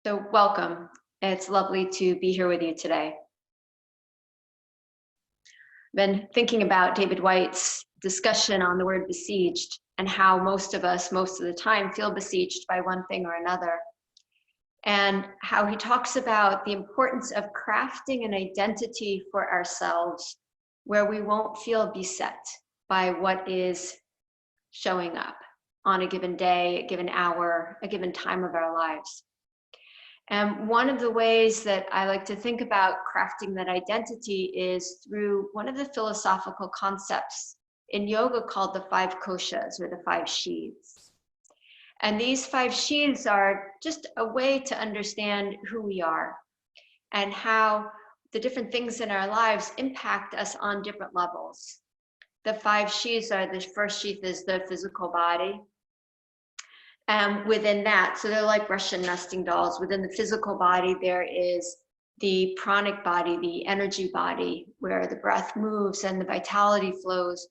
So welcome. It's lovely to be here with you today. Been thinking about David Whyte's discussion on the word besieged and how most of us, most of the time, feel besieged by one thing or another. And how he talks about the importance of crafting an identity for ourselves where we won't feel beset by what is showing up on a given day, a given hour, a given time of our lives. And one of the ways that I like to think about crafting that identity is through one of the philosophical concepts in yoga called the Five Koshas, or the five sheaths. And these five sheaths are just a way to understand who we are and how the different things in our lives impact us on different levels. The five sheaths are, the first sheath is the physical body. And within that, so they're like Russian nesting dolls. Within the physical body, there is the pranic body, the energy body, where the breath moves and the vitality flows.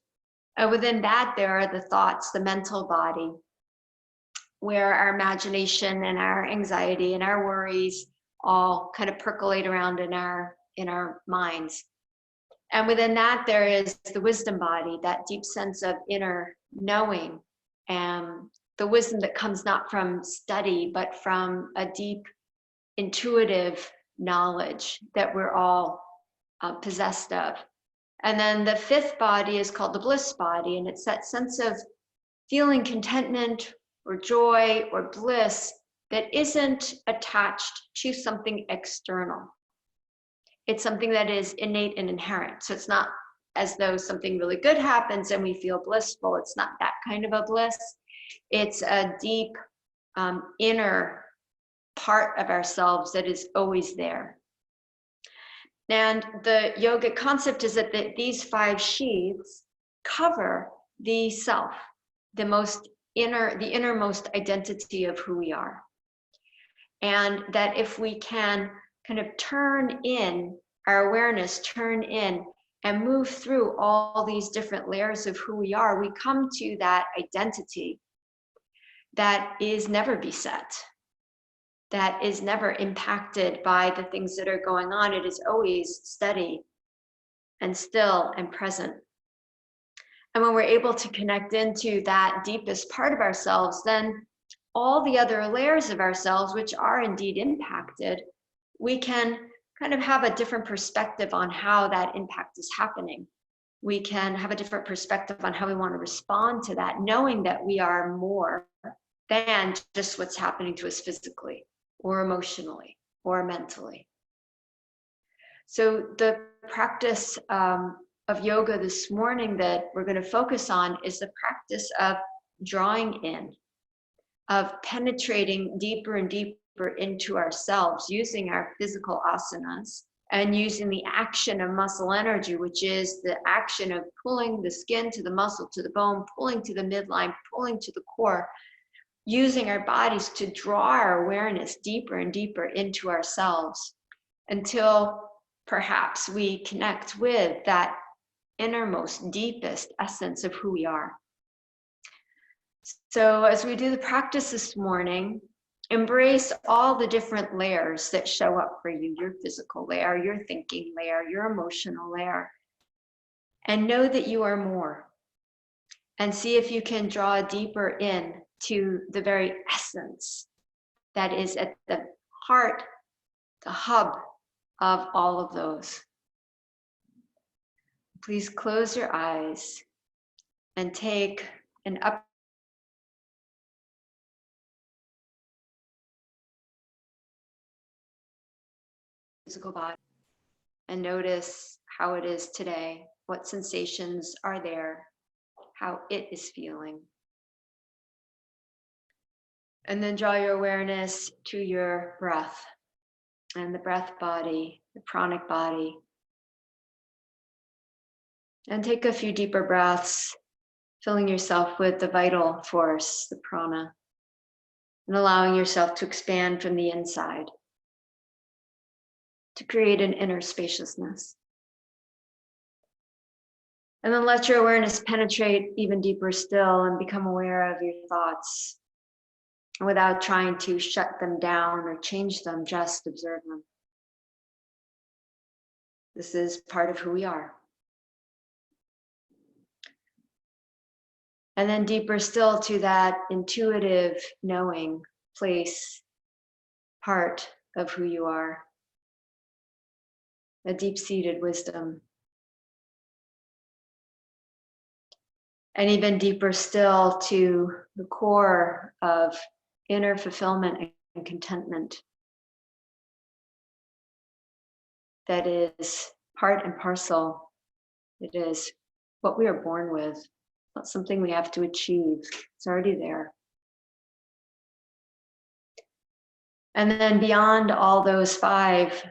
And within that, there are the thoughts, the mental body, where our imagination and our anxiety and our worries all kind of percolate around in our minds. And within that, there is the wisdom body, that deep sense of inner knowing, and the wisdom that comes not from study, but from a deep intuitive knowledge that we're all possessed of. And then the fifth body is called the bliss body, and it's that sense of feeling contentment or joy or bliss that isn't attached to something external. It's something that is innate and inherent. So it's not as though something really good happens and we feel blissful. It's not that kind of a bliss. It's a deep inner part of ourselves that is always there. And the yogic concept is that these five sheaths cover the self, the innermost identity of who we are. And that if we can kind of turn in our awareness, turn in and move through all these different layers of who we are, we come to that identity that is never beset, that is never impacted by the things that are going on. It is always steady and still and present. And when we're able to connect into that deepest part of ourselves, then all the other layers of ourselves, which are indeed impacted, we can kind of have a different perspective on how that impact is happening. We can have a different perspective on how we want to respond to that, knowing that we are more than just what's happening to us physically or emotionally or mentally. So the practice of yoga this morning that we're going to focus on is the practice of drawing in, of penetrating deeper and deeper into ourselves, using our physical asanas and using the action of muscle energy, which is the action of pulling the skin to the muscle, to the bone, pulling to the midline, pulling to the core, using our bodies to draw our awareness deeper and deeper into ourselves until perhaps we connect with that innermost, deepest essence of who we are. So as we do the practice this morning, embrace all the different layers that show up for you, your physical layer, your thinking layer, your emotional layer, and know that you are more. And see if you can draw deeper in to the very essence that is at the heart, the hub of all of those. Please close your eyes and take an up physical body and notice how it is today, what sensations are there, how it is feeling. And then draw your awareness to your breath and the breath body, the pranic body. And take a few deeper breaths, filling yourself with the vital force, the prana, and allowing yourself to expand from the inside to create an inner spaciousness. And then let your awareness penetrate even deeper still and become aware of your thoughts without trying to shut them down or change them, just observe them. This is part of who we are. And then deeper still to that intuitive knowing place, part of who you are, a deep-seated wisdom. And even deeper still to the core of inner fulfillment and contentment that is part and parcel. It is what we are born with, not something we have to achieve. It's already there. And then beyond all those five,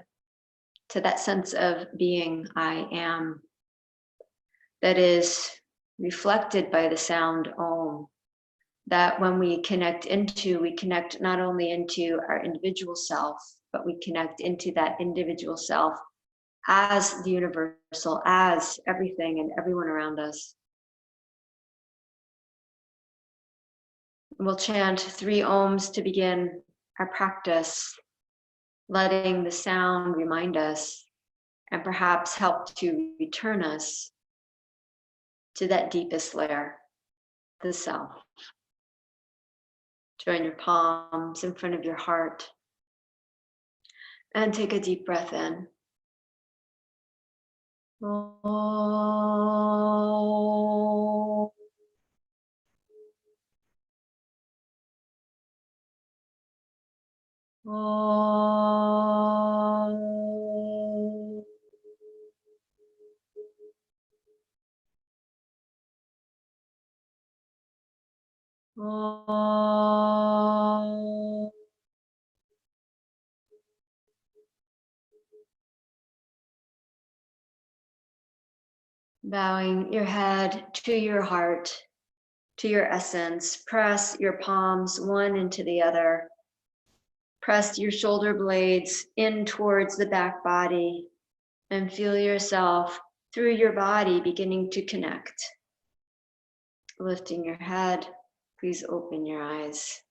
to that sense of being, I am, that is reflected by the sound Om, that when we connect not only into our individual self, but we connect into that individual self as the universal, as everything and everyone around us. We'll chant 3 Oms to begin our practice, letting the sound remind us and perhaps help to return us to that deepest layer, the self. Join your palms in front of your heart and take a deep breath in. Oh. Oh. Oh. Bowing your head to your heart, to your essence. Press your palms one into the other. Press your shoulder blades in towards the back body and feel yourself through your body beginning to connect. Lifting your head, please open your eyes.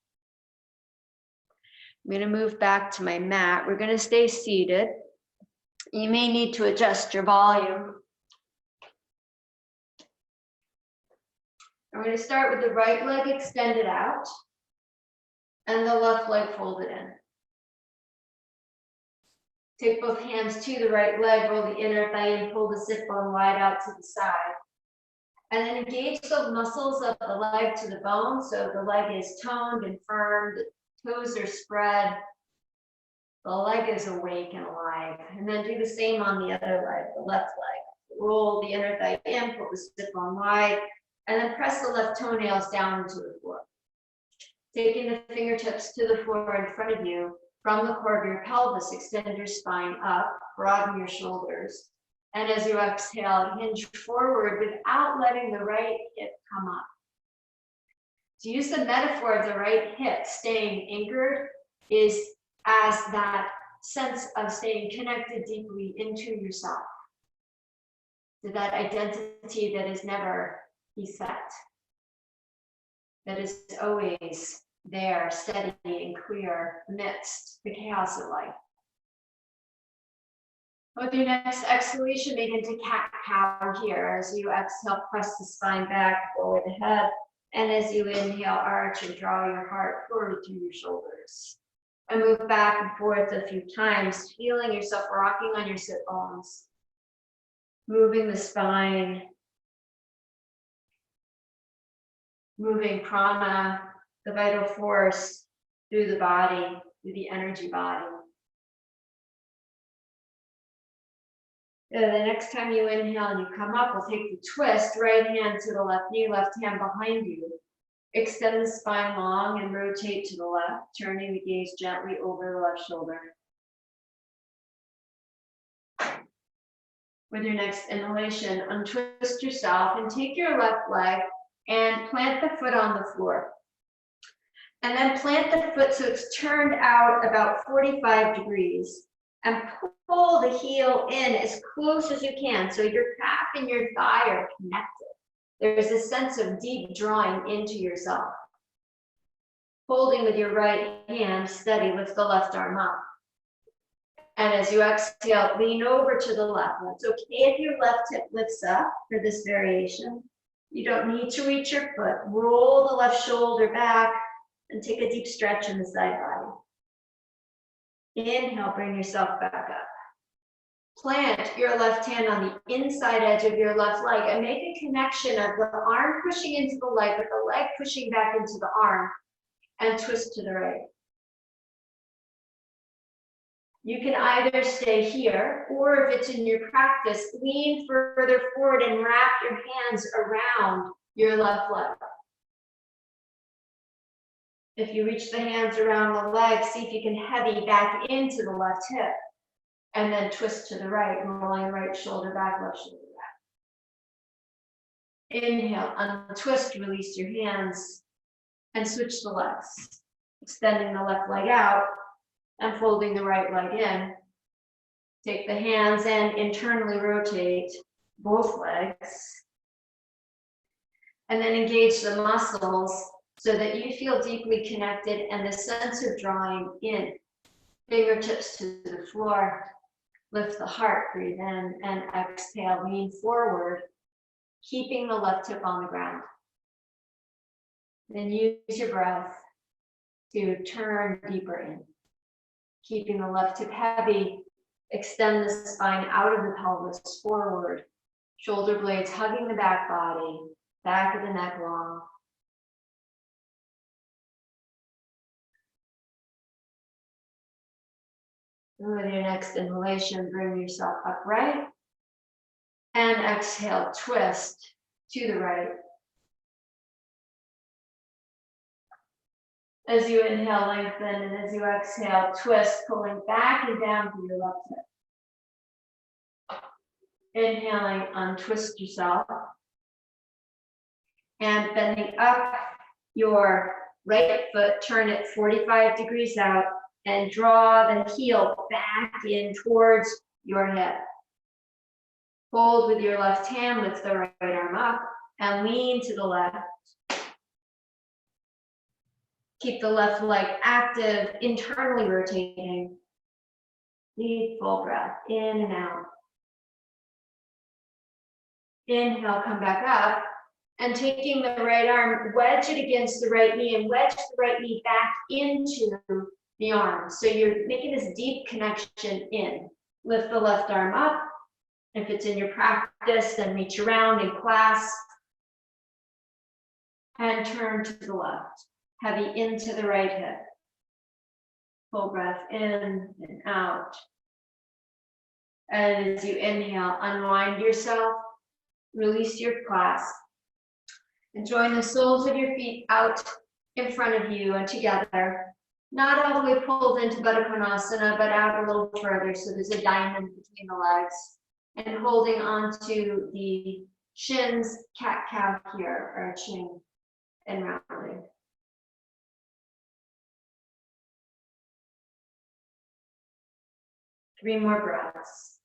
I'm going to move back to my mat. We're going to stay seated. You may need to adjust your volume. I'm going to start with the right leg extended out and the left leg folded in. Take both hands to the right leg, roll the inner thigh in, pull the sit bone wide out to the side. And then engage the muscles of the leg to the bone so the leg is toned and firm, the toes are spread, the leg is awake and alive. And then do the same on the other leg, the left leg. Roll the inner thigh in, pull the sit bone wide, and then press the left toenails down into the floor. Taking the fingertips to the floor in front of you, from the core of your pelvis, extend your spine up, broaden your shoulders. And as you exhale, hinge forward without letting the right hip come up. To use the metaphor of the right hip staying anchored is as that sense of staying connected deeply into yourself, to that identity that is never beset, that is always there, steady and clear amidst the chaos of life. With your next exhalation, begin to cat-cow here. As you exhale, press the spine back, forward the head. And as you inhale, arch and draw your heart forward through your shoulders. And move back and forth a few times, feeling yourself rocking on your sit bones. Moving the spine. Moving prana, the vital force, through the body, through the energy body. The next time you inhale and you come up, we'll take the twist, right hand to the left knee, left hand behind you. Extend the spine long and rotate to the left, turning the gaze gently over the left shoulder. With your next inhalation, untwist yourself and take your left leg and plant the foot on the floor. And then plant the foot so it's turned out about 45 degrees. And pull the heel in as close as you can so your calf and your thigh are connected. There's a sense of deep drawing into yourself. Holding with your right hand steady, lift the left arm up. And as you exhale, lean over to the left. It's okay if your left hip lifts up for this variation. You don't need to reach your foot. Roll the left shoulder back and take a deep stretch in the side body. Inhale, bring yourself back up. Plant your left hand on the inside edge of your left leg and make a connection of the arm pushing into the leg, but the leg pushing back into the arm, and twist to the right. You can either stay here, or if it's in your practice, lean further forward and wrap your hands around your left leg. If you reach the hands around the leg, see if you can heavy back into the left hip, and then twist to the right, rolling right shoulder back, left shoulder back. Inhale, untwist, release your hands, and switch the legs. Extending the left leg out, and folding the right leg in. Take the hands and internally rotate both legs. And then engage the muscles so that you feel deeply connected and the sense of drawing in. Fingertips to the floor. Lift the heart, breathe in, and exhale, lean forward, keeping the left hip on the ground. Then use your breath to turn deeper in. Keeping the left hip heavy, extend the spine out of the pelvis forward, shoulder blades hugging the back body, back of the neck long. And with your next inhalation, bring yourself upright. And exhale, twist to the right. As you inhale, lengthen, and as you exhale, twist, pulling back and down through your left hip. Inhaling, untwist yourself. And bending up your right foot, turn it 45 degrees out, and draw the heel back in towards your hip. Hold with your left hand, lift the right arm up, and lean to the left. Keep the left leg active, internally rotating. Deep full breath, in and out. Inhale, come back up, and taking the right arm, wedge it against the right knee, and wedge the right knee back into the arm. So you're making this deep connection in. Lift the left arm up. If it's in your practice, then reach around and clasp. And turn to the left. Heavy into the right hip. Full breath in and out. And as you inhale, unwind yourself, release your clasp, and join the soles of your feet out in front of you and together. Not all the way pulled into Baddha Konasana, but out a little further, so there's a diamond between the legs. And holding onto the shins, cat-cow here, or chin, and rounding. Three more breaths.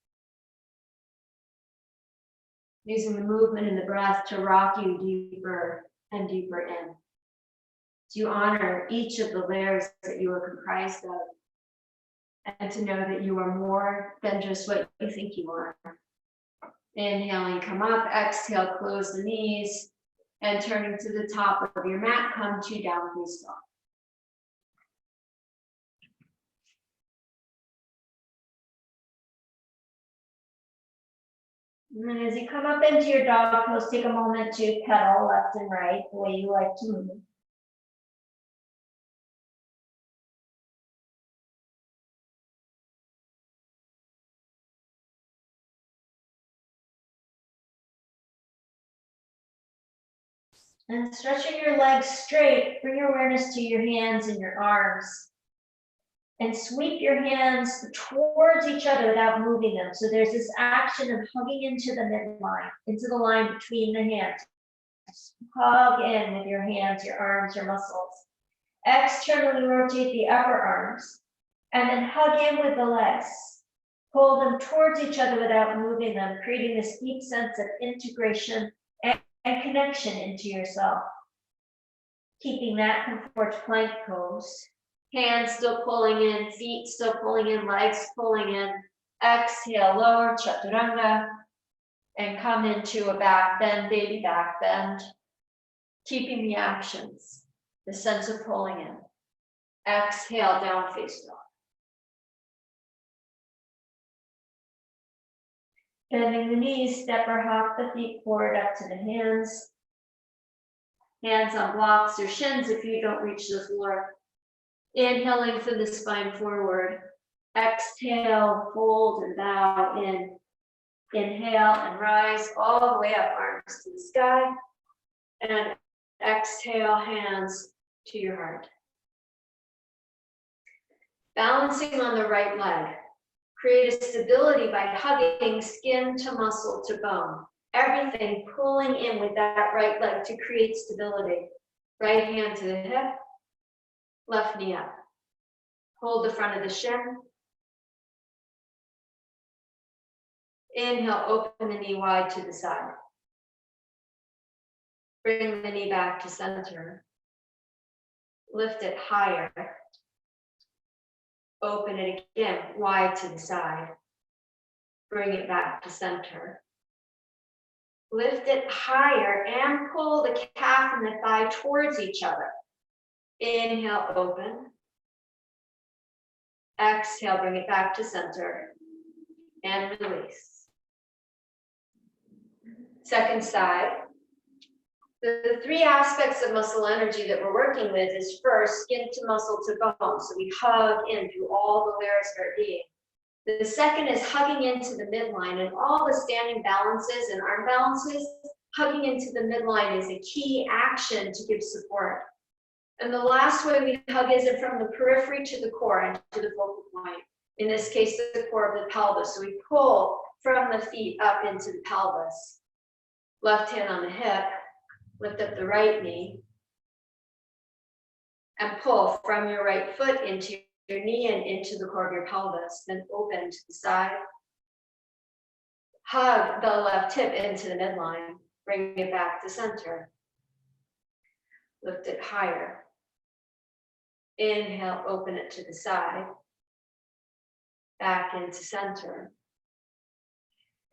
Using the movement and the breath to rock you deeper and deeper in. To honor each of the layers that you are comprised of, and to know that you are more than just what you think you are. Inhaling, come up, exhale, close the knees, and turning to the top of your mat, come to down face dog. And then as you come up into your dog pose, take a moment to pedal left and right the way you like to move. And stretching your legs straight, bring your awareness to your hands and your arms. And sweep your hands towards each other without moving them. So there's this action of hugging into the midline, into the line between the hands. Hug in with your hands, your arms, your muscles. Externally rotate the upper arms. And then hug in with the legs. Pull them towards each other without moving them, creating this deep sense of integration and connection into yourself. Keeping that, come forward to plank pose. Hands still pulling in, feet still pulling in, legs pulling in. Exhale, lower, chaturanga, and come into a back bend, baby back bend. Keeping the actions, the sense of pulling in. Exhale, down face dog. Bending the knees, step or hop the feet forward up to the hands. Hands on blocks or shins if you don't reach the floor. Inhale, lengthen the spine forward. Exhale, fold and bow in. Inhale and rise all the way up, arms to the sky. And exhale, hands to your heart. Balancing on the right leg. Create a stability by hugging skin to muscle to bone. Everything pulling in with that right leg to create stability. Right hand to the hip, left knee up. Hold the front of the shin. Inhale, open the knee wide to the side. Bring the knee back to center. Lift it higher. Open it again, wide to the side. Bring it back to center. Lift it higher and pull the calf and the thigh towards each other. Inhale, open. Exhale, bring it back to center. And release. Second side. The three aspects of muscle energy that we're working with is first, skin to muscle to bone. So we hug in through all the layers of our being. The second is hugging into the midline, and all the standing balances and arm balances, hugging into the midline is a key action to give support. And the last way we hug is from the periphery to the core and to the focal point. In this case, the core of the pelvis. So we pull from the feet up into the pelvis. Left hand on the hip, lift up the right knee, and pull from your right foot into your knee and into the core of your pelvis. Then open to the side. Hug the left hip into the midline. Bring it back to center. Lift it higher. Inhale, open it to the side. Back into center.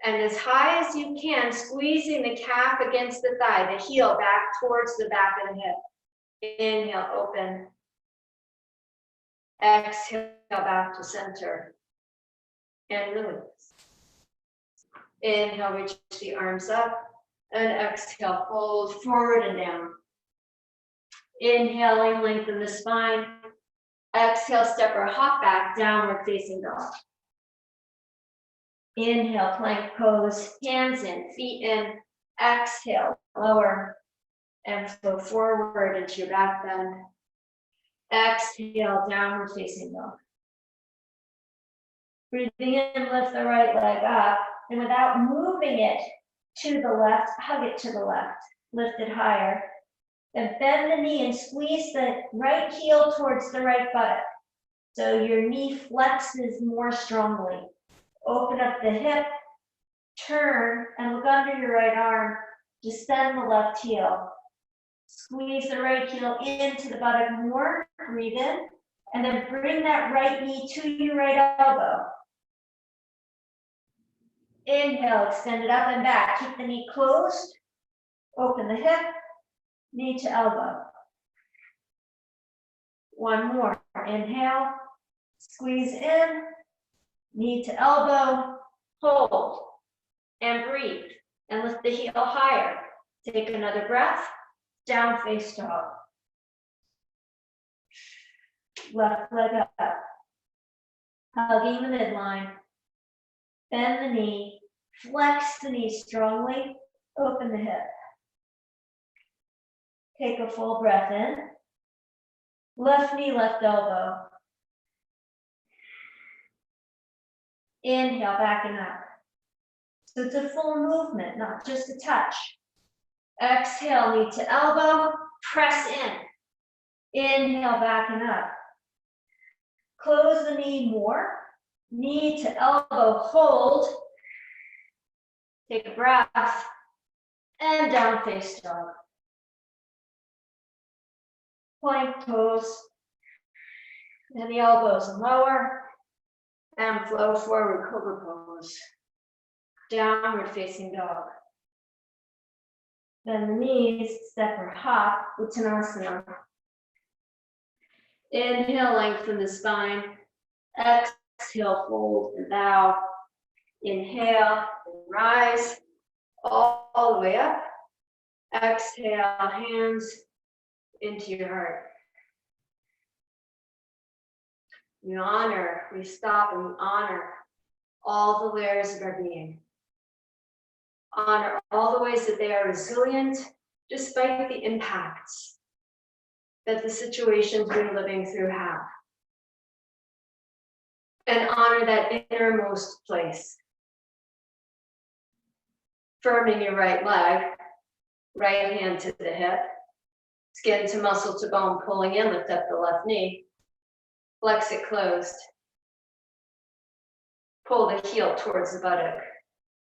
And as high as you can, squeezing the calf against the thigh, the heel back towards the back of the hip. Inhale, open. Exhale, back to center. And release. Inhale, reach the arms up. And exhale, fold forward and down. Inhaling, lengthen the spine. Exhale, step or hop back, downward facing dog. Inhale, plank pose, hands in, feet in. Exhale, lower and flow forward into your back bend. Exhale, downward facing dog. Breathing in, lift the right leg up, and without moving it to the left, hug it to the left. Lift it higher. Then bend the knee and squeeze the right heel towards the right buttock. So your knee flexes more strongly. Open up the hip, turn, and look under your right arm. Descend the left heel. Squeeze the right heel into the buttock more. Breathe in. And then bring that right knee to your right elbow. Inhale, extend it up and back. Keep the knee closed. Open the hip, knee to elbow. One more. Inhale, squeeze in, knee to elbow, hold, and breathe. And lift the heel higher. Take another breath, down face dog. Left leg up. Hugging the midline. Bend the knee, flex the knee strongly, open the hip. Take a full breath in. Left knee, left elbow. Inhale, backing up. So it's a full movement, not just a touch. Exhale, knee to elbow, press in. Inhale, backing up. Close the knee more. Knee to elbow, hold. Take a breath. And down face dog. Plank toes. And the elbows lower. And flow forward, cobra pose. Downward facing dog. Then the knees, step or hop, uttanasana. Inhale, lengthen the spine. Exhale, fold and bow. Inhale, rise all the way up. Exhale, hands into your heart. We stop and we honor all the layers of our being. Honor all the ways that they are resilient despite the impacts that the situations we're living through have. And honor that innermost place. Firming your right leg, right hand to the hip, skin to muscle to bone, pulling in, lift up the left knee, flex it closed. Pull the heel towards the buttock.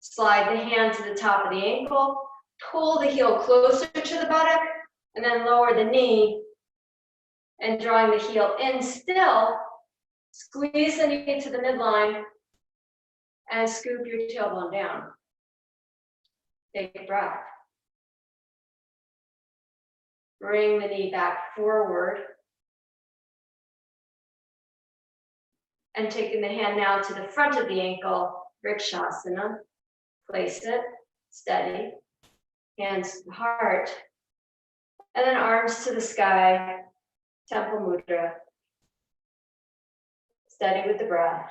Slide the hand to the top of the ankle, pull the heel closer to the buttock, and then lower the knee, and drawing the heel in still, squeeze the knee to the midline, and scoop your tailbone down. Take a breath. Bring the knee back forward. And taking the hand now to the front of the ankle, vrikshasana. Place it, steady. Hands to the heart. And then arms to the sky, temple mudra. Steady with the breath.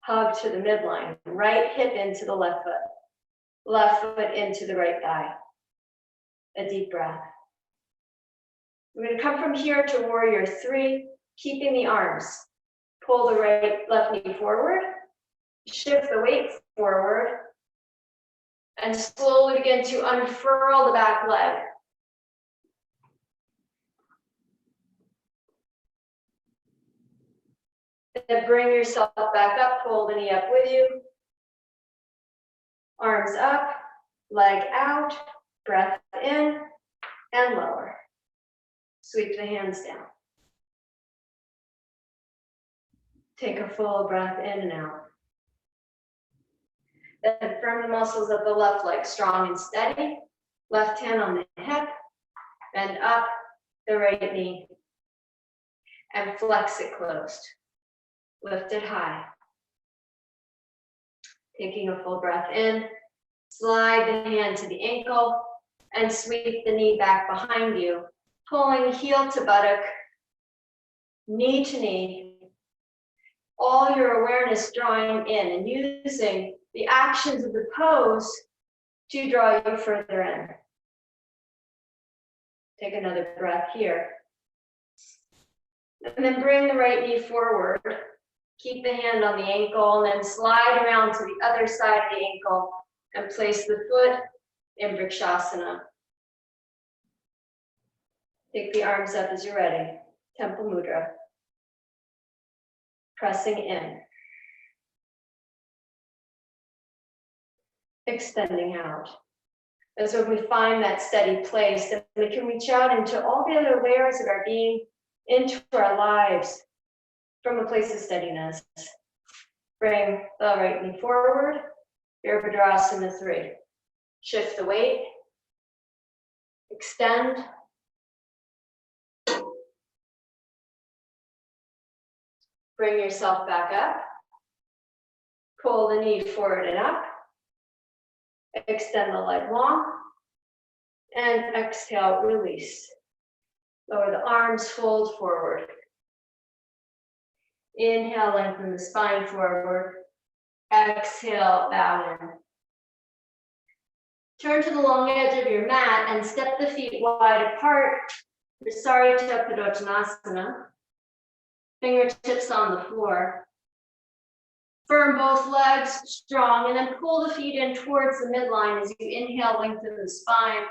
Hug to the midline. Right hip into the left foot. Left foot into the right thigh. A deep breath. We're going to come from here to warrior three, keeping the arms. Pull the left knee forward. Shift the weight forward. And slowly begin to unfurl the back leg. Then bring yourself back up, pull the knee up with you. Arms up, leg out, breath in and lower. Sweep the hands down. Take a full breath in and out. Then firm the muscles of the left leg, strong and steady. Left hand on the hip, bend up the right knee, and flex it closed. Lift it high. Taking a full breath in, slide the hand to the ankle, and sweep the knee back behind you, pulling heel to buttock, knee to knee. All your awareness drawing in and using the actions of the pose to draw you further in. Take another breath here. And then bring the right knee forward. Keep the hand on the ankle and then slide around to the other side of the ankle and place the foot in vrikshasana. Take the arms up as you're ready. Temple mudra. Pressing in. Extending out. As when we find that steady place, then we can reach out into all the other layers of our being, into our lives from a place of steadiness. Bring the right knee forward, Virabhadrasana 3. Shift the weight, extend. Bring yourself back up. Pull the knee forward and up. Extend the leg long. And exhale, release. Lower the arms, fold forward. Inhale, lengthen the spine forward. Exhale, bow in. Turn to the long edge of your mat and step the feet wide apart. Visarita Padottanasana. Fingertips on the floor. Firm both legs, strong, and then pull the feet in towards the midline as you inhale, lengthen the spine.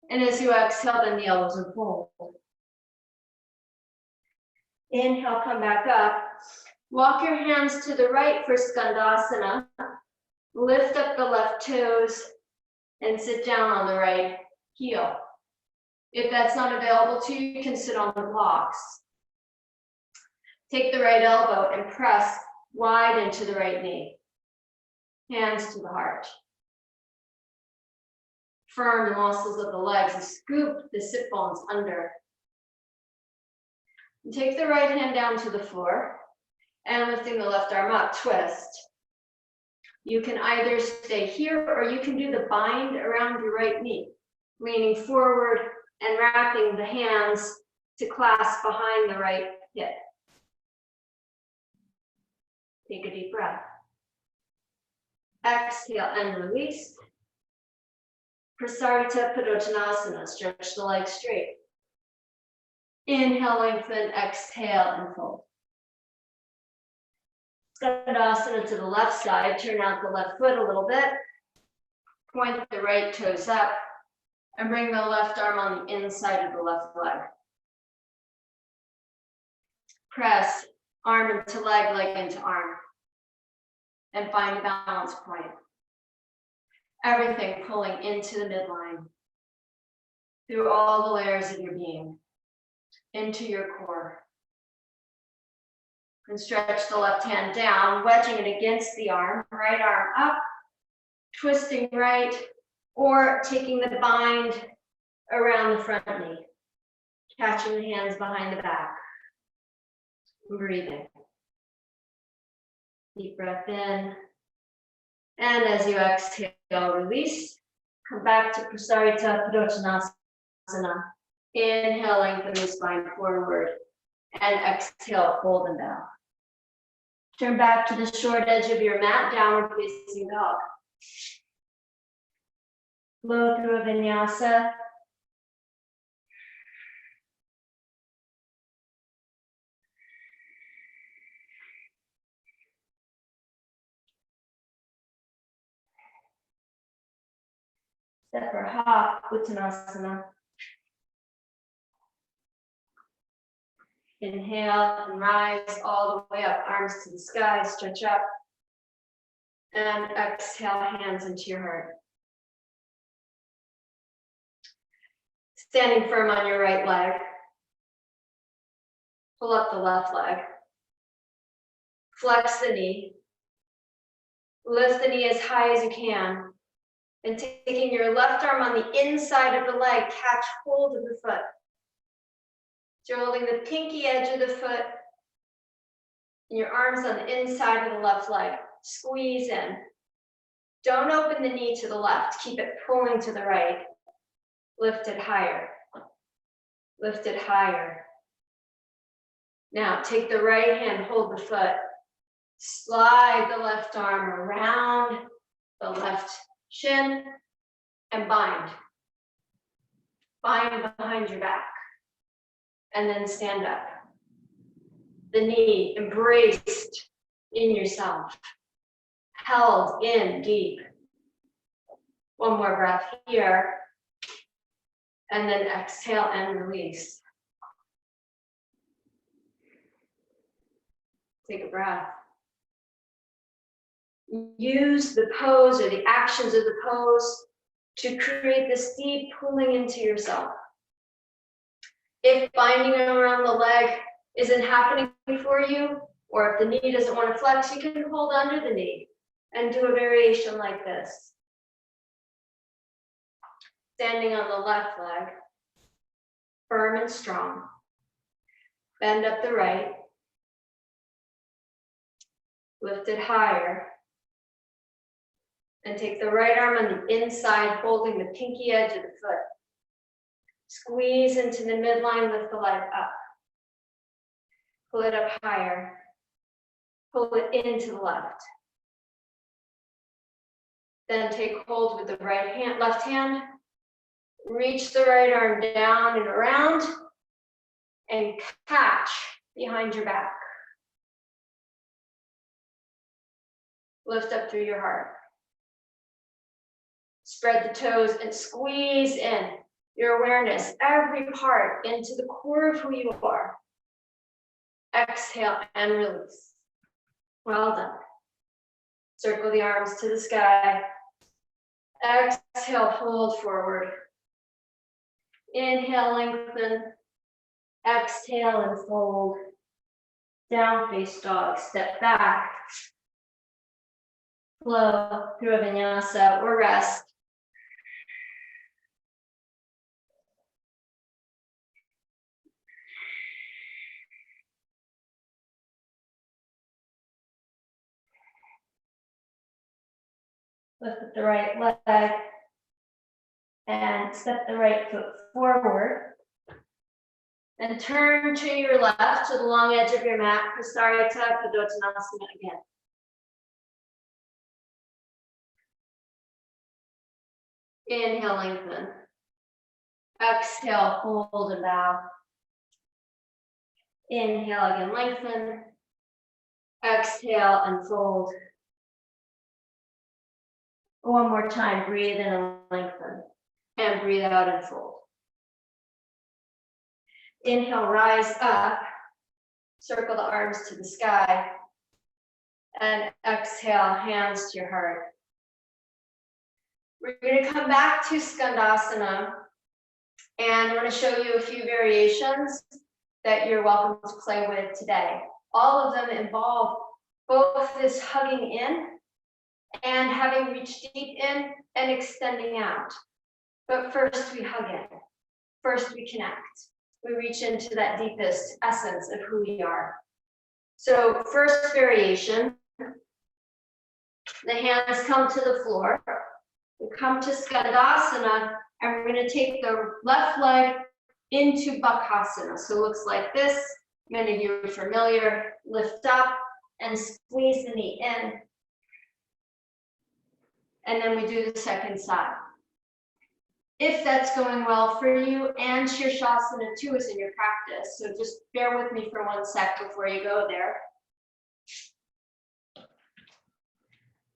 And as you exhale, bend the elbows and fold. Inhale, come back up. Walk your hands to the right for Skandasana. Lift up the left toes and sit down on the right heel. If that's not available to you, you can sit on the blocks. Take the right elbow and press wide into the right knee. Hands to the heart. Firm the muscles of the legs and scoop the sit bones under. And take the right hand down to the floor and lifting the left arm up, twist. You can either stay here or you can do the bind around your right knee, leaning forward and wrapping the hands to clasp behind the right hip. Take a deep breath. Exhale and release. Prasarita Padottanasana, stretch the legs straight. Inhale, lengthen, exhale, and fold. Skandasana to the left side, turn out the left foot a little bit. Point the right toes up and bring the left arm on the inside of the left leg. Press arm into leg, leg into arm. And find a balance point. Everything pulling into the midline, through all the layers of your being, into your core. And stretch the left hand down, wedging it against the arm, right arm up, twisting right, or taking the bind around the front knee, catching the hands behind the back, and breathing. Deep breath in, and as you exhale, release. Come back to Prasarita Padottanasana. Inhale, lengthen the spine forward, and exhale, fold and bow. Turn back to the short edge of your mat, downward facing dog. Flow through a vinyasa. Step or hop, Uttanasana. Inhale and rise all the way up, arms to the sky, stretch up. And exhale, hands into your heart. Standing firm on your right leg. Pull up the left leg. Flex the knee. Lift the knee as high as you can. And taking your left arm on the inside of the leg, catch hold of the foot. So you're holding the pinky edge of the foot and your arms on the inside of the left leg. Squeeze in. Don't open the knee to the left. Keep it pulling to the right. Lift it higher. Lift it higher. Now take the right hand, hold the foot. Slide the left arm around the left shin and bind. Bind behind your back. And then stand up. The knee embraced in yourself. Held in deep. One more breath here. And then exhale and release. Take a breath. Use the pose or the actions of the pose to create this deep pulling into yourself. If binding around the leg isn't happening for you, or if the knee doesn't want to flex, you can hold under the knee and do a variation like this. Standing on the left leg, firm and strong. Bend up the right. Lift it higher. And take the right arm on the inside, holding the pinky edge of the foot. Squeeze into the midline, lift the leg up. Pull it up higher. Pull it into the left. Then take hold with the left hand. Reach the right arm down and around and catch behind your back. Lift up through your heart. Spread the toes and squeeze in your awareness, every part into the core of who you are. Exhale and release. Well done. Circle the arms to the sky. Exhale, fold forward. Inhale, lengthen. Exhale and fold. Down face dog, step back. Flow through a vinyasa or rest. Lift up the right leg and step the right foot forward. And turn to your left to the long edge of your mat, Prasarita Padottanasana again. Inhale, lengthen. Exhale, fold and bow. Inhale again, lengthen. Exhale and fold. One more time, breathe in and lengthen. And breathe out and fold. Inhale, rise up. Circle the arms to the sky. And exhale, hands to your heart. We're going to come back to Skandasana. And I'm going to show you a few variations that you're welcome to play with today. All of them involve both this hugging in and having reached deep in and extending out. But first we hug in. First we connect. We reach into that deepest essence of who we are. So first variation, the hands come to the floor. We come to Skandasana, and we're going to take the left leg into Bakasana. So it looks like this. Many of you are familiar. Lift up and squeeze the knee in. And then we do the second side. If that's going well for you, and Shirshasana 2 is in your practice. So just bear with me for 1 sec before you go there.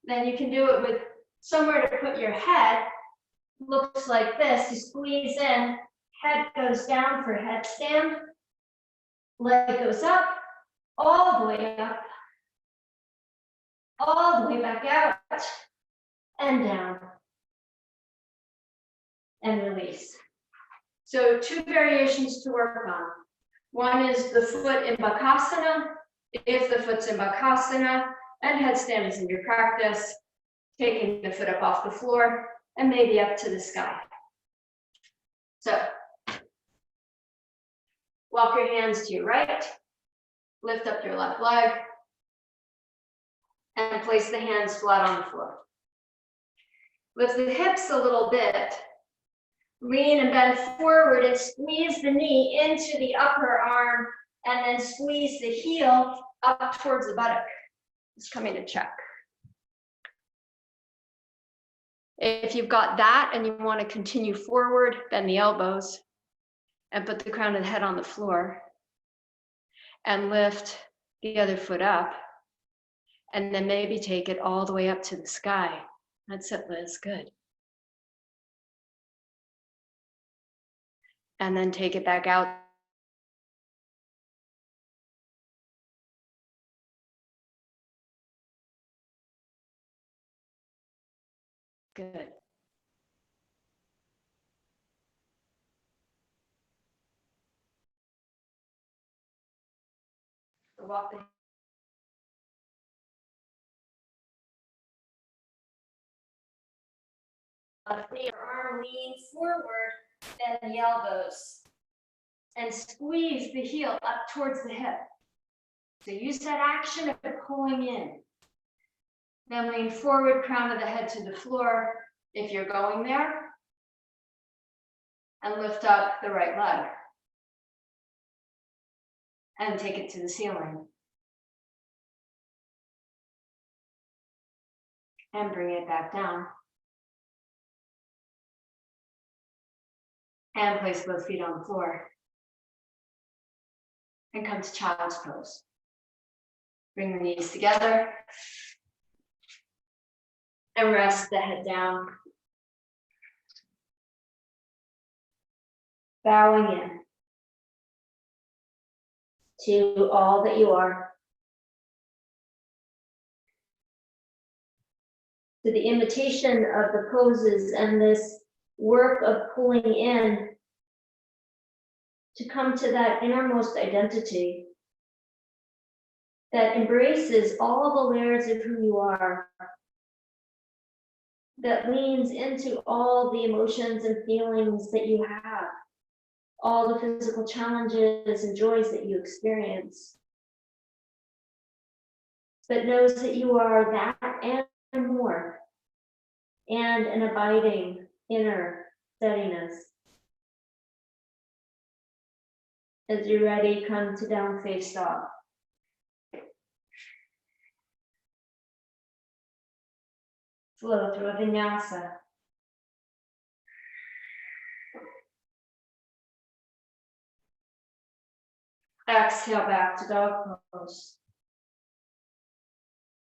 Then you can do it with somewhere to put your head. Looks like this. You squeeze in, head goes down for headstand, leg goes up, all the way up, all the way back out, and down, and release. So 2 variations to work on. One is the foot in Bakasana. If the foot's in Bakasana and headstand is in your practice, taking the foot up off the floor and maybe up to the sky. So, walk your hands to your right, lift up your left leg, and place the hands flat on the floor. Lift the hips a little bit, lean and bend forward and squeeze the knee into the upper arm, and then squeeze the heel up towards the buttock. It's coming to check. If you've got that and you want to continue forward, bend the elbows and put the crown of the head on the floor and lift the other foot up, and then maybe take it all the way up to the sky. That's it, Liz, good. And then take it back out. Good. Walk the your arm, lean forward, bend the elbows, and squeeze the heel up towards the hip. So use that action of pulling in. Then lean forward, crown of the head to the floor if you're going there, and lift up the right leg. And take it to the ceiling. And bring it back down. And place both feet on the floor. And come to child's pose. Bring the knees together. And rest the head down. Bowing in to all that you are. To the invitation of the poses and this work of pulling in to come to that innermost identity that embraces all the layers of who you are, that leans into all the emotions and feelings that you have, all the physical challenges and joys that you experience, but knows that you are that and more, and an abiding inner steadiness. As you're ready, come to down face dog. Flow through a vinyasa. Exhale back to dog pose.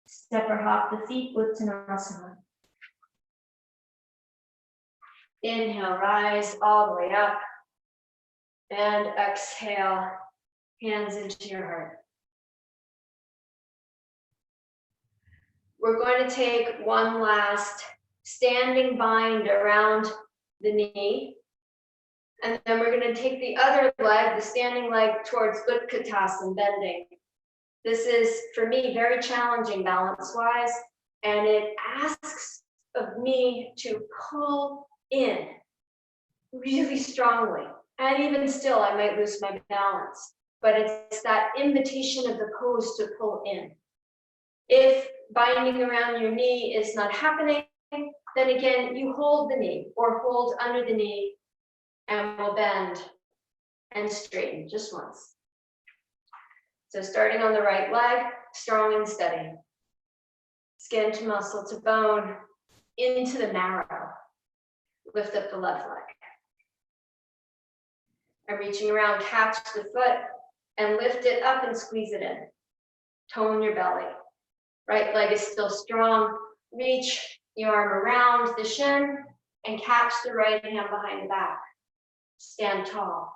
Step or hop the feet, uttanasana. Inhale, rise all the way up. And exhale, hands into your heart. We're going to take one last standing bind around the knee. And then we're going to take the other leg, the standing leg, towards utkatasana, bending. This is, for me, very challenging balance-wise, and it asks of me to pull in really strongly. And even still, I might lose my balance. But it's that invitation of the pose to pull in. If binding around your knee is not happening, then again, you hold the knee or hold under the knee, and we'll bend and straighten just once. So starting on the right leg, strong and steady. Skin to muscle to bone, into the marrow. Lift up the left leg. And reaching around, catch the foot and lift it up and squeeze it in. Tone your belly. Right leg is still strong. Reach the arm around the shin and catch the right hand behind the back. Stand tall.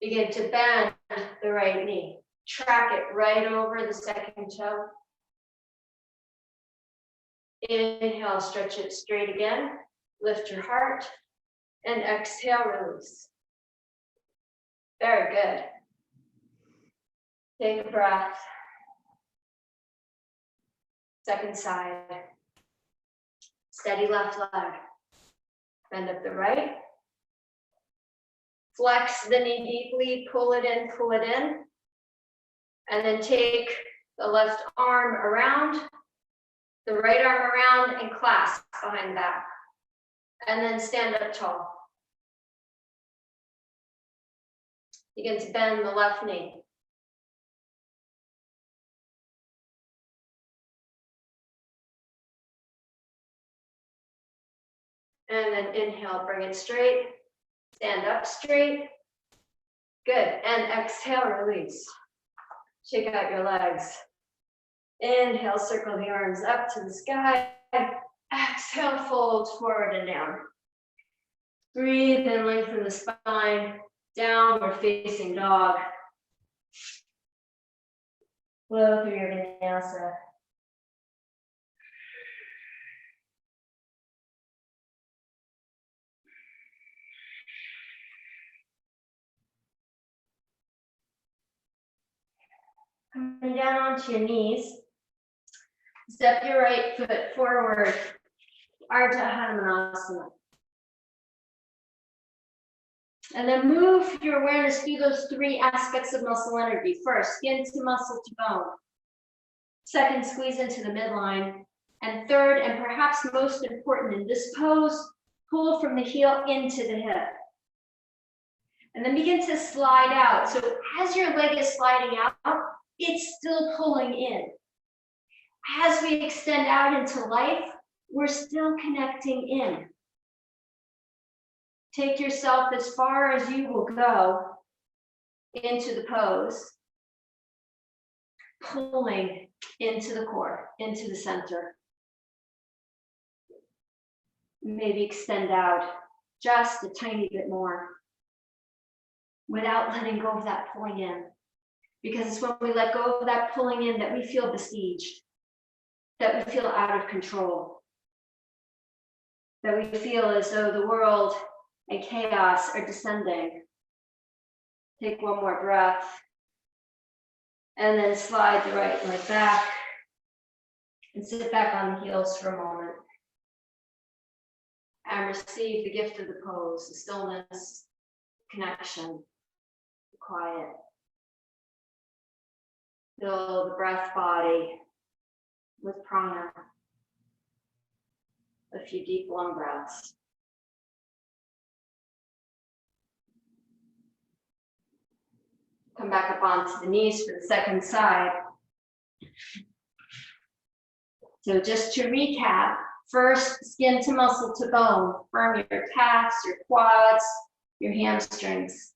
Begin to bend the right knee. Track it right over the second toe. Inhale, stretch it straight again. Lift your heart. And exhale, release. Very good. Take a breath. Second side. Steady left leg. Bend up the right. Flex the knee deeply, pull it in, and then take the left arm around, the right arm around, and clasp behind the back. And then stand up tall. Begin to bend the left knee. And then inhale, bring it straight. Stand up straight. Good. And exhale, release. Shake out your legs. Inhale, circle the arms up to the sky. Exhale, fold forward and down. Breathe and lengthen the spine. Downward facing dog. Flow through your vinyasa. Coming down onto your knees. Step your right foot forward. Ardha. And then move your awareness through those three aspects of muscle energy. First, skin to muscle to bone. Second, squeeze into the midline. And third, and perhaps most important in this pose, pull from the heel into the hip. And then begin to slide out. So as your leg is sliding out, it's still pulling in. As we extend out into life, we're still connecting in. Take yourself as far as you will go into the pose, pulling into the core, into the center. Maybe extend out just a tiny bit more without letting go of that pulling in. Because it's when we let go of that pulling in that we feel besieged, that we feel out of control, that we feel as though the world and chaos are descending Take one more breath. And then slide the right leg back and sit back on the heels for a moment. And receive the gift of the pose, the stillness, connection, the quiet. Fill the breath body with prana. A few deep, long breaths. Come back up onto the knees for the second side. So just to recap, first, skin to muscle to bone. Firm your calves, your quads, your hamstrings.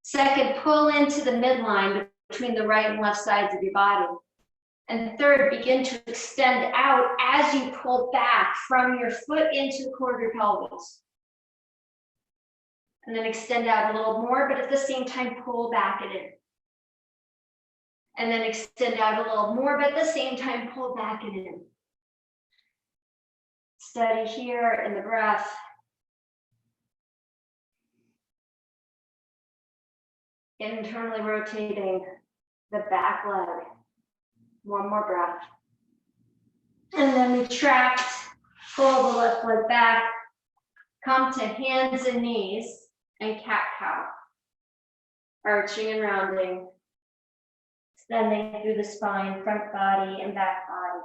Second, pull into the midline between the right and left sides of your body. And third, begin to extend out as you pull back from your foot into the core of your pelvis. And then extend out a little more, but at the same time, pull back it in. And then extend out a little more, but at the same time, pull back it in. Steady here in the breath. Internally rotating the back leg. One more breath. And then retract, pull the left leg back, come to hands and knees and cat-cow. Arching and rounding, extending through the spine, front body and back body.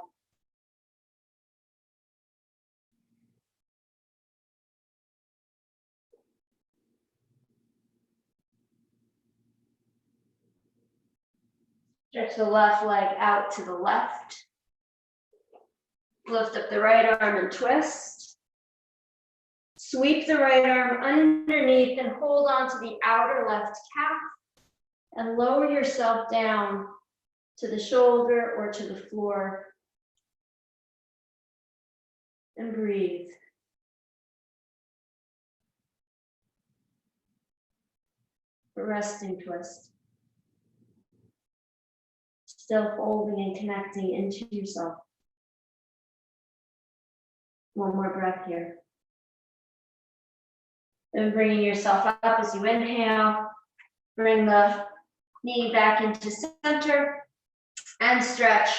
Stretch the left leg out to the left. Lift up the right arm and twist. Sweep the right arm underneath and hold on to the outer left calf and lower yourself down to the shoulder or to the floor. And breathe. Resting twist. Still folding and connecting into yourself. One more breath here. Then bringing yourself up as you inhale. Bring the knee back into center and stretch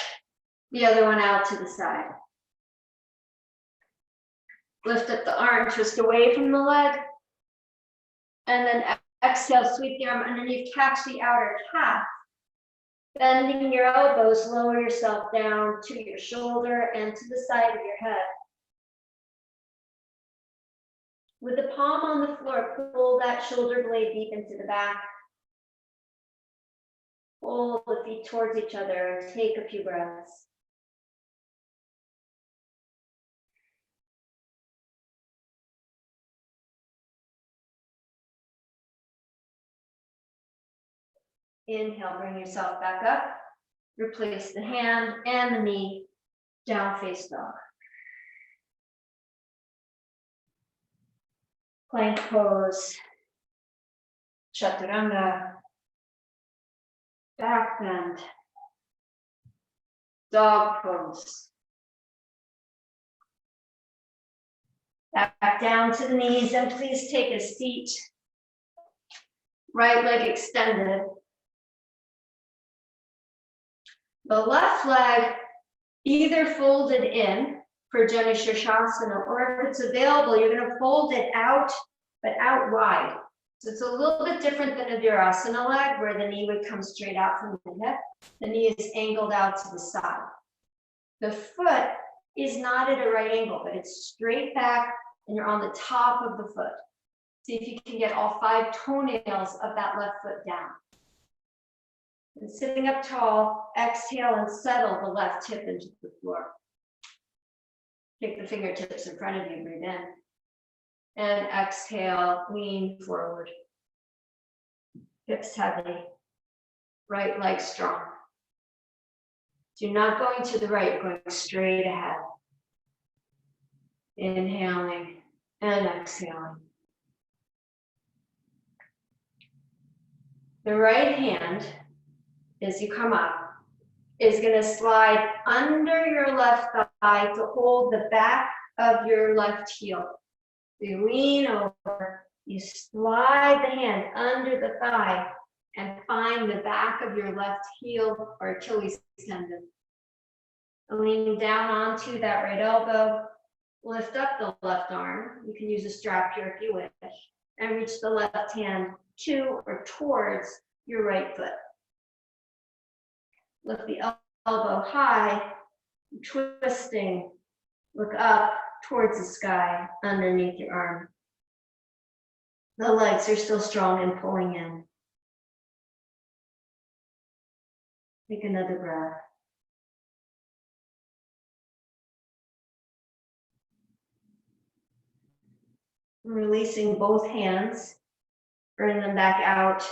the other one out to the side. Lift up the arm, twist away from the leg. And then exhale, sweep the arm underneath, catch the outer calf. Bending your elbows, lower yourself down to your shoulder and to the side of your head. With the palm on the floor, pull that shoulder blade deep into the back. Pull the feet towards each other and take a few breaths. Inhale, bring yourself back up. Replace the hand and the knee, down face dog. Plank pose, chaturanga, back bend, dog pose. Back down to the knees and please take a seat. Right leg extended. The left leg either folded in for Janu Shirshasana, or if it's available, you're going to fold it out, but out wide. So it's a little bit different than a Virasana leg, where the knee would come straight out from the hip. The knee is angled out to the side. The foot is not at a right angle, but it's straight back, and you're on the top of the foot. See if you can get all 5 toenails of that left foot down. And sitting up tall, exhale and settle the left hip into the floor. Take the fingertips in front of you, breathe in. And exhale, lean forward. Hips heavy, right leg strong. So you're not going to the right, you're going straight ahead. Inhaling and exhaling. The right hand, as you come up, is going to slide under your left thigh to hold the back of your left heel. You lean over, you slide the hand under the thigh and find the back of your left heel or Achilles tendon. Lean down onto that right elbow, lift up the left arm. You can use a strap here if you wish, and reach the left hand to or towards your right foot. Lift the elbow high, twisting, look up towards the sky underneath your arm. The legs are still strong and pulling in. Take another breath. Releasing both hands, bring them back out.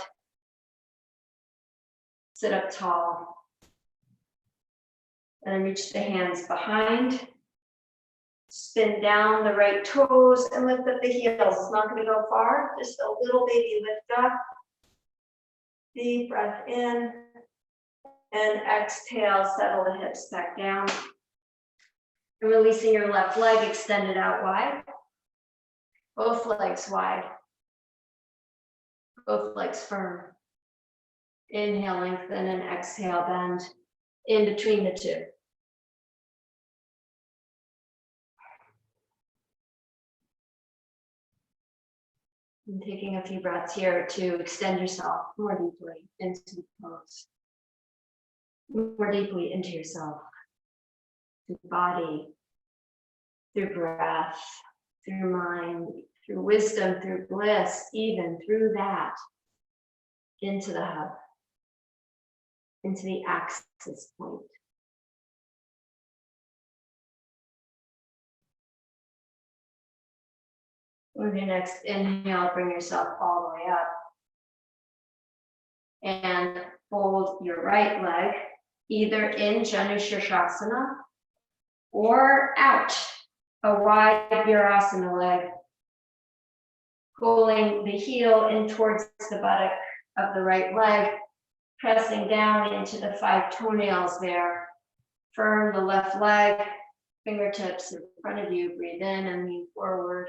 Sit up tall. And reach the hands behind. Spin down the right toes and lift up the heels. It's not going to go far, just a little baby lift up. Deep breath in. And exhale, settle the hips back down. And releasing your left leg, extend it out wide. Both legs wide. Both legs firm. Inhale, lengthen, and exhale, bend in between the two. And taking a few breaths here to extend yourself more deeply into the pose. More deeply into yourself. Through body, through breath, through mind, through wisdom, through bliss, even through that, into the hub, into the axis point. With your next inhale, bring yourself all the way up. And fold your right leg either in Janu Shirshasana or out, a wide Virasana leg. Pulling the heel in towards the buttock of the right leg, pressing down into the 5 toenails there. Firm the left leg, fingertips in front of you. Breathe in and lean forward.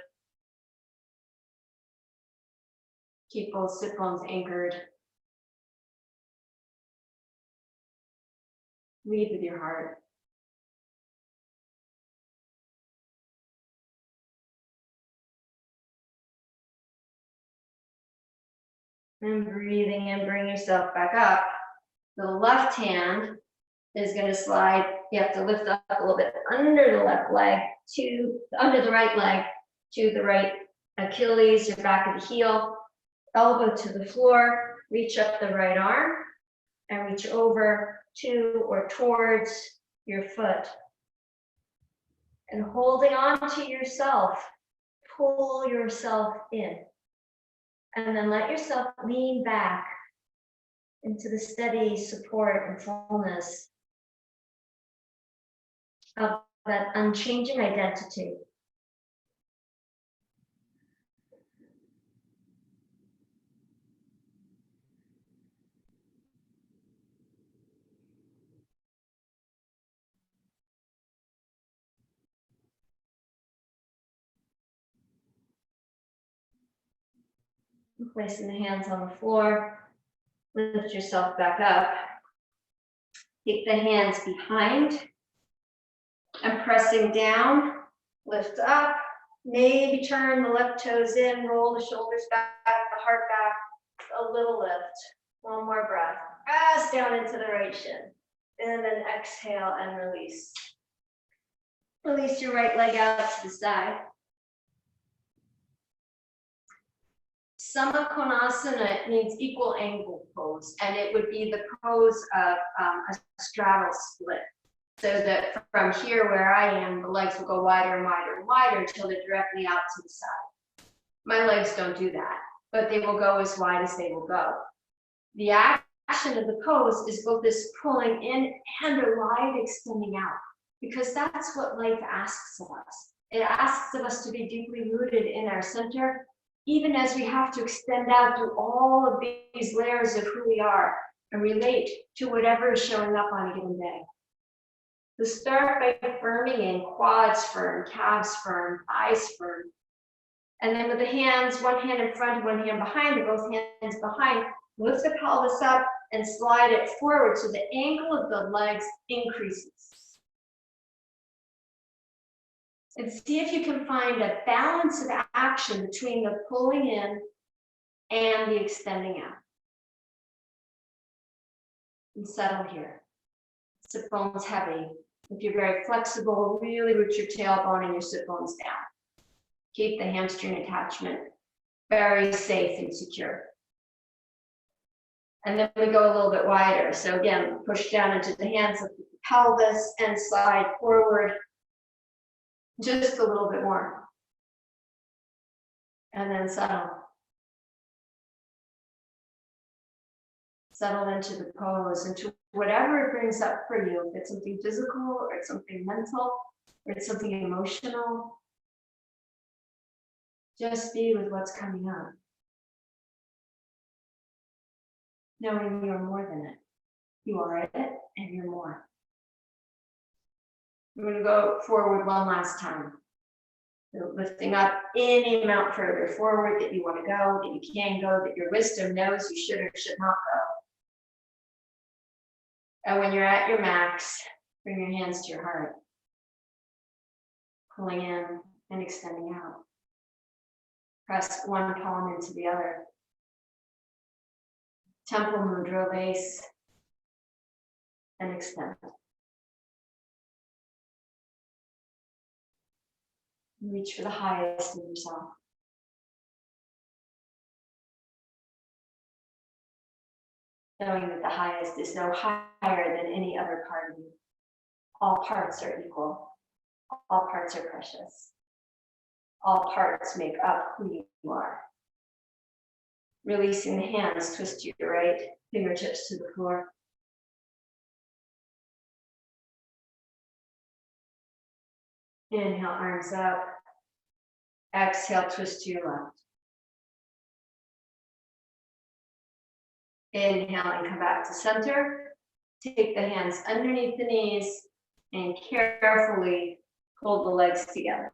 Keep both sit bones anchored. Lead with your heart. And breathing in, bring yourself back up. The left hand is going to slide. You have to lift up a little bit under the left leg under the right leg to the right Achilles, your back of the heel, elbow to the floor, reach up the right arm and reach over to or towards your foot. And holding on to yourself, pull yourself in. And then let yourself lean back into the steady support and fullness of that unchanging identity. Placing the hands on the floor, lift yourself back up. Take the hands behind and pressing down, lift up, maybe turn the left toes in, roll the shoulders back, the heart back, a little lift. One more breath. Press down into the right shin. And then exhale and release. Release your right leg out to the side. Samakonasana means equal angle pose, and it would be the pose of a straddle split. So that from here where I am, the legs will go wider and wider and wider until they're directly out to the side. My legs don't do that, but they will go as wide as they will go. The action of the pose is both this pulling in and a wide extending out, because that's what life asks of us. It asks of us to be deeply rooted in our center, even as we have to extend out through all of these layers of who we are and relate to whatever is showing up on a given day. So start by firming in, quads firm, calves firm, thighs firm. And then with the hands, one hand in front, one hand behind, both hands behind, Lift the pelvis up and slide it forward so the angle of the legs increases. And see if you can find a balance of action between the pulling in and the extending out. And settle here. Sit bones heavy. If you're very flexible, really root your tailbone and your sit bones down. Keep the hamstring attachment very safe and secure. And then we go a little bit wider. So again, push down into the hands of the pelvis and slide forward just a little bit more. And then settle. Settle into the pose, into whatever it brings up for you. If it's something physical, or it's something mental, or it's something emotional, just be with what's coming up. Knowing you're more than it. You are it, and you're more. We're going to go forward one last time. So lifting up any amount further forward that you want to go, that you can go, that your wisdom knows you should or should not go. And when you're at your max, bring your hands to your heart. Pulling in and extending out. Press one palm into the other. Temple mudra base and extend. Reach for the highest of yourself. Knowing that the highest is no higher than any other part of you. All parts are equal. All parts are precious. All parts make up who you are. Releasing the hands, twist to your right, fingertips to the floor. Inhale, arms up. Exhale, twist to your left. Inhale and come back to center. Take the hands underneath the knees and carefully pull the legs together.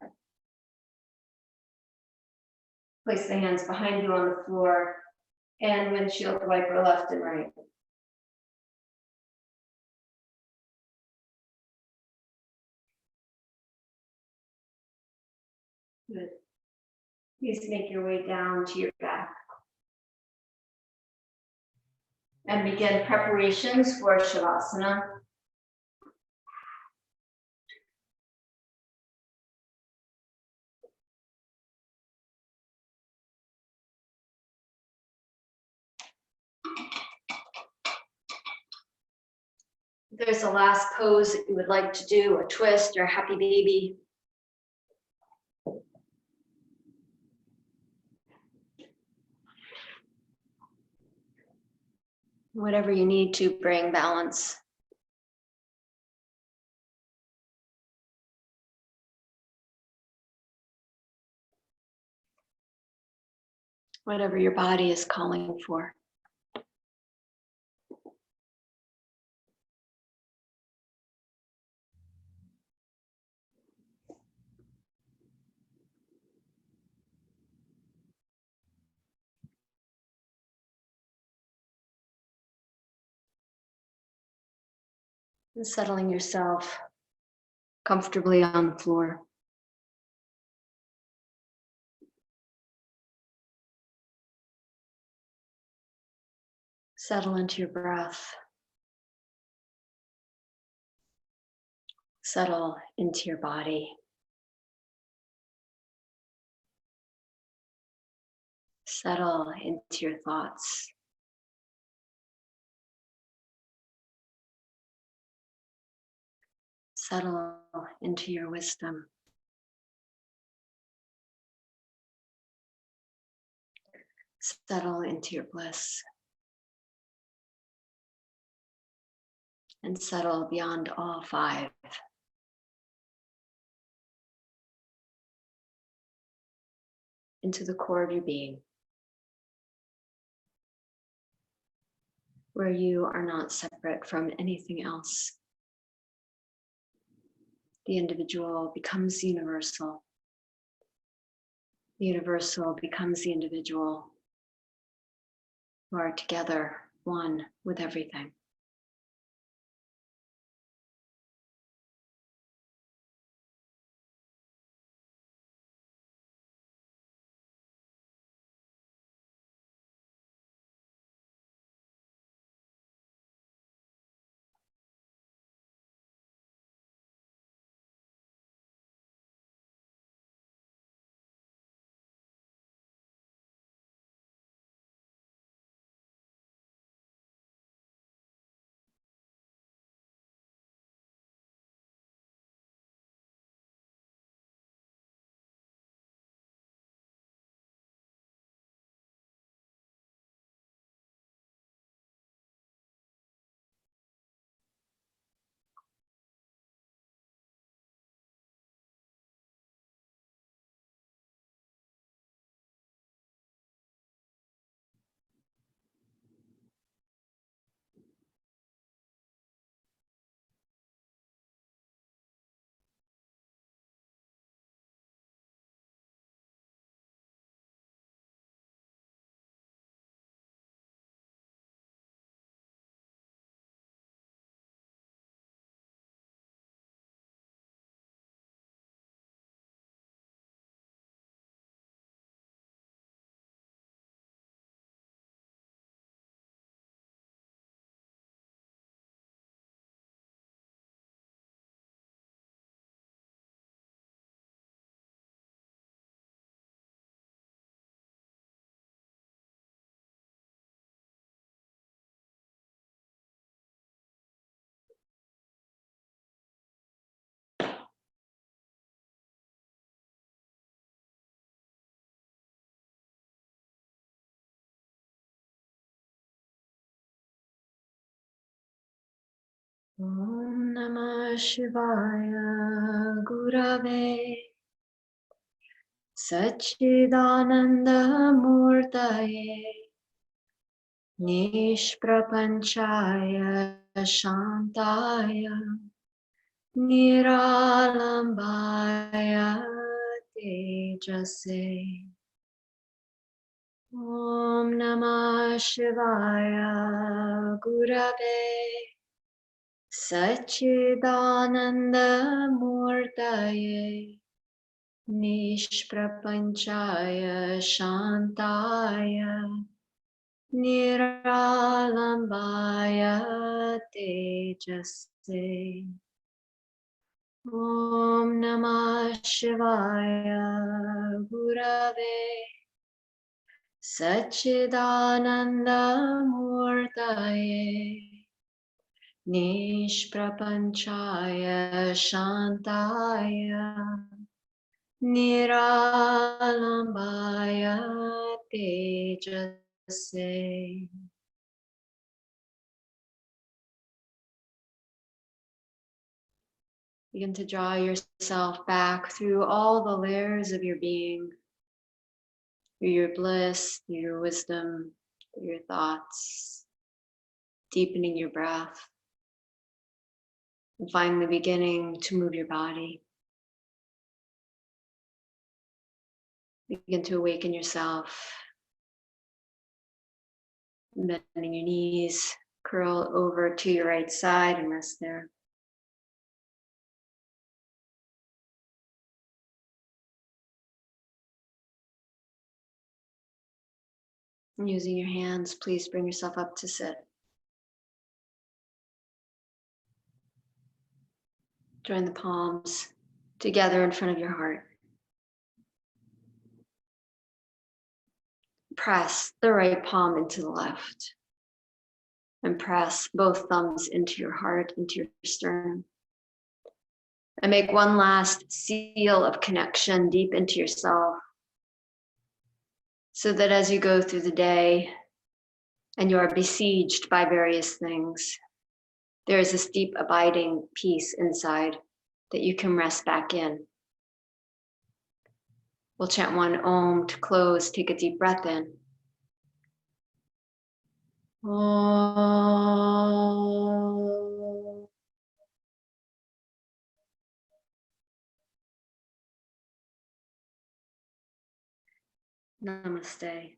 Place the hands behind you on the floor and windshield wiper left and right. Good. Please make your way down to your back. And begin preparations for Shavasana. If there's a last pose that you would like to do, a twist or a happy baby. Whatever you need to bring balance. Whatever your body is calling for. And settling yourself comfortably on the floor. Settle into your breath. Settle into your body. Settle into your thoughts. Settle into your wisdom. Settle into your bliss. And settle beyond all five. Into the core of your being. Where you are not separate from anything else. The individual becomes universal. The universal becomes the individual. who are together, one with everything. Om Namah Shivaya Gurave Satchidananda Murtaye Nishprapanchaya Shantaya Niralambaya Tejase. Om Namah Shivaya Gurave Satchidananda Murtaye Nishprapanchaya Shantaya Niralambaya Tejase. Om Namah Shivaya Gurave Satchidananda Murtaye Nishprapanchaya Shantaya Niralambaya Tejase. Begin to draw yourself back through all the layers of your being, through your bliss, through your wisdom, through your thoughts, deepening your breath, and finally beginning to move your body. Begin to awaken yourself, bending your knees, curl over to your right side and rest there. And using your hands, please bring yourself up to sit. Join the palms together in front of your heart. Press the right palm into the left. And press both thumbs into your heart, into your sternum. And make one last seal of connection deep into yourself, so that as you go through the day and you are besieged by various things, there is this deep abiding peace inside that you can rest back in. We'll chant one Om to close. Take a deep breath in. Om. Namaste.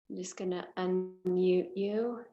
I'm just going to unmute you.